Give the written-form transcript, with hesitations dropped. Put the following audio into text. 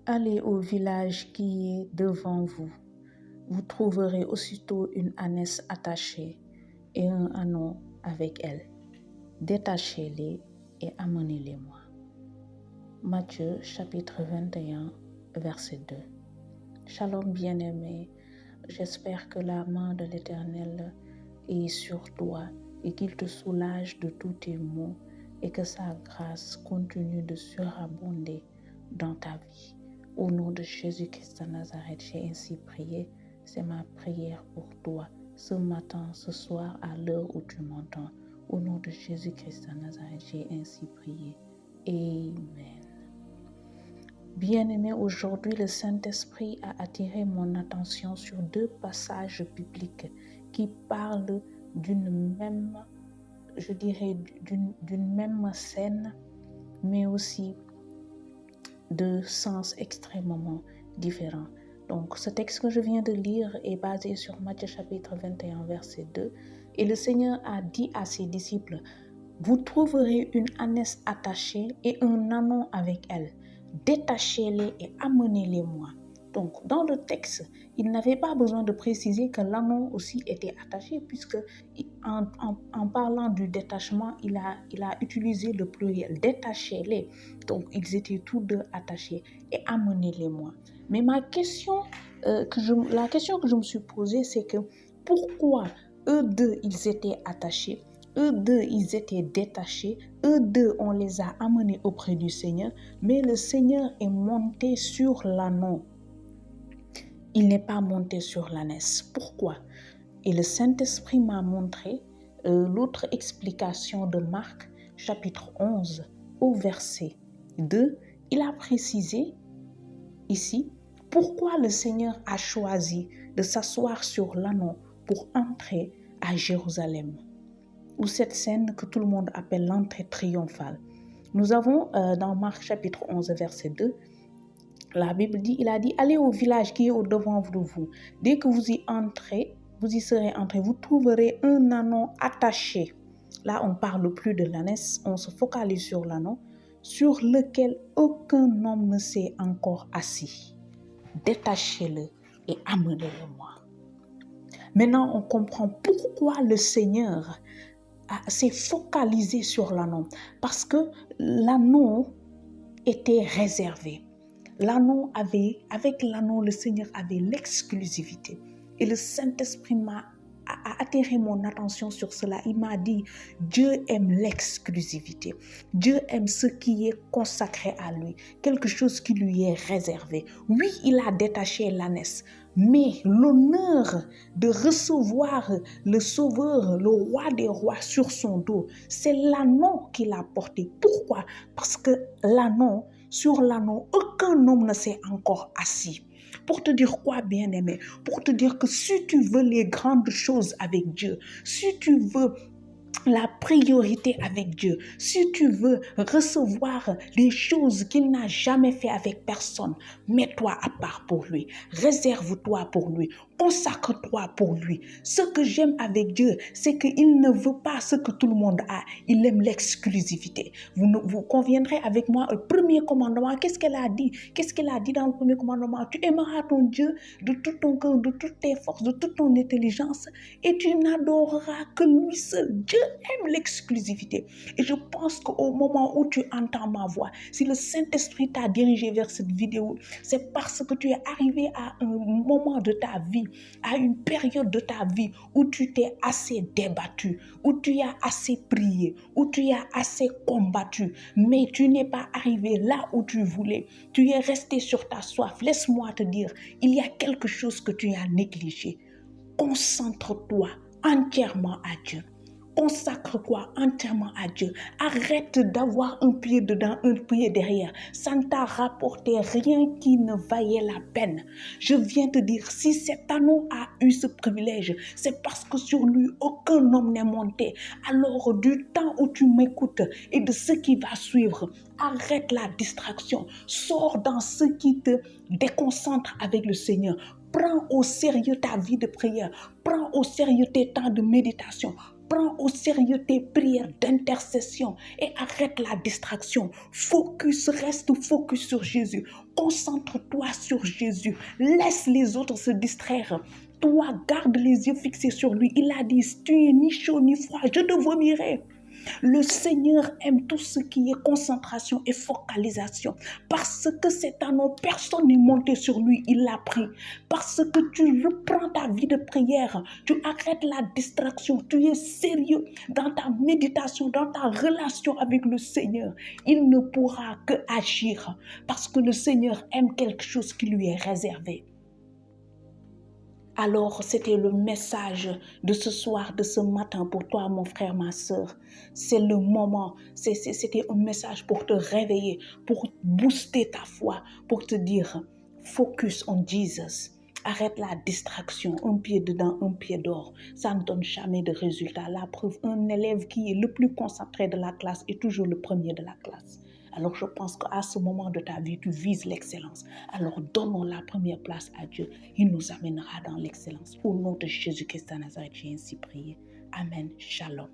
Allez au village qui est devant vous. Vous trouverez aussitôt une ânesse attachée et un ânon avec elle. Détachez-les et amenez-les-moi. Matthieu chapitre 21, verset 2. Shalom bien-aimé, j'espère que la main de l'Éternel est sur toi et qu'il te soulage de tous tes maux et que sa grâce continue de surabonder dans ta vie. Au nom de Jésus-Christ de Nazareth, j'ai ainsi prié. C'est ma prière pour toi ce matin, ce soir, à l'heure où tu m'entends. Au nom de Jésus-Christ de Nazareth, j'ai ainsi prié. Amen. Bien-aimé, aujourd'hui, le Saint-Esprit a attiré mon attention sur deux passages bibliques qui parlent d'une même, d'une même scène, mais aussi de sens extrêmement différents. Donc, ce texte que je viens de lire est basé sur Matthieu chapitre 21, verset 2. Et le Seigneur a dit à ses disciples, « Vous trouverez une ânesse attachée et un ânon avec elle. Détachez-les et amenez-les-moi. » Donc, dans le texte, il n'avait pas besoin de préciser que l'ânon aussi était attaché, puisque en parlant du détachement, il a utilisé le pluriel. Détachez-les. Donc, ils étaient tous deux attachés et amenez-les-moi. Mais la question que je me suis posée, c'est que pourquoi eux deux, ils étaient attachés? Eux deux, ils étaient détachés. Eux deux, on les a amenés auprès du Seigneur. Mais le Seigneur est monté sur l'ânon. Il n'est pas monté sur l'ânesse. Pourquoi? Et le Saint-Esprit m'a montré l'autre explication de Marc, chapitre 11, au verset 2. Il a précisé ici pourquoi le Seigneur a choisi de s'asseoir sur l'ânon pour entrer à Jérusalem, ou cette scène que tout le monde appelle l'entrée triomphale. Nous avons dans Marc chapitre 11 verset 2, la Bible dit, il a dit, allez au village qui est au devant de vous. Dès que vous y serez entrés, vous trouverez un ânon attaché. Là, on ne parle plus de l'ânesse, on se focalise sur l'ânon, sur lequel aucun homme ne s'est encore assis. Détachez-le et amenez-le-moi. Maintenant, on comprend pourquoi le Seigneur s'est focalisé sur l'ânon. Parce que l'ânon était réservé. Avec l'ânon, le Seigneur avait l'exclusivité. Et le Saint-Esprit a attiré mon attention sur cela. Il m'a dit, Dieu aime l'exclusivité. Dieu aime ce qui est consacré à lui, quelque chose qui lui est réservé. Oui, il a détaché l'ânesse, mais l'honneur de recevoir le Sauveur, le Roi des rois sur son dos, c'est l'ânon qu'il a porté. Pourquoi? Parce que sur l'ânon, aucun homme ne s'est encore assis. Pour te dire quoi, bien-aimé? Pour te dire que si tu veux les grandes choses avec Dieu, si tu veux la priorité avec Dieu, si tu veux recevoir les choses qu'il n'a jamais fait avec personne, mets-toi à part pour lui, réserve-toi pour lui, consacre-toi pour lui. Ce que j'aime avec Dieu, c'est qu'il ne veut pas ce que tout le monde a, il aime l'exclusivité. Vous conviendrez avec moi, le premier commandement, qu'est-ce qu'elle a dit? Qu'est-ce qu'elle a dit dans le premier commandement? Tu aimeras ton Dieu de tout ton cœur, de toutes tes forces, de toute ton intelligence, et tu n'adoreras que lui seul. Dieu aime l'exclusivité. Et je pense qu'au moment où tu entends ma voix, si le Saint-Esprit t'a dirigé vers cette vidéo, c'est parce que tu es arrivé à un moment de ta vie, à une période de ta vie où tu t'es assez débattu, où tu as assez prié, où tu as assez combattu, mais tu n'es pas arrivé là où tu voulais. Tu es resté sur ta soif. Laisse-moi te dire, il y a quelque chose que tu as négligé. Concentre-toi entièrement à Dieu. Consacre-toi entièrement à Dieu. Arrête d'avoir un pied dedans, un pied derrière. Ça ne t'a rapporté rien qui ne valait la peine. Je viens te dire, si cet anneau a eu ce privilège, c'est parce que sur lui, aucun homme n'est monté. Alors, du temps où tu m'écoutes et de ce qui va suivre, arrête la distraction. Sors dans ce qui te déconcentre avec le Seigneur. Prends au sérieux ta vie de prière. Prends au sérieux tes temps de méditation. Prends au sérieux tes prières d'intercession et arrête la distraction. Reste focus sur Jésus. Concentre-toi sur Jésus. Laisse les autres se distraire. Toi, garde les yeux fixés sur lui. Il a dit, tu es ni chaud ni froid, je te vomirai. Le Seigneur aime tout ce qui est concentration et focalisation. Parce que c'est un homme, personne n'est monté sur lui, il l'a pris. Parce que tu reprends ta vie de prière, tu arrêtes la distraction, tu es sérieux dans ta méditation, dans ta relation avec le Seigneur. Il ne pourra que agir parce que le Seigneur aime quelque chose qui lui est réservé. Alors, c'était le message de ce soir, de ce matin pour toi, mon frère, ma soeur. C'est le moment, c'était un message pour te réveiller, pour booster ta foi, pour te dire, focus on Jesus. Arrête la distraction, un pied dedans, un pied dehors. Ça ne donne jamais de résultat. La preuve, un élève qui est le plus concentré de la classe est toujours le premier de la classe. Alors je pense qu'à ce moment de ta vie, tu vises l'excellence. Alors donnons la première place à Dieu. Il nous amènera dans l'excellence. Au nom de Jésus-Christ de Nazareth, j'ai ainsi prié. Amen. Shalom.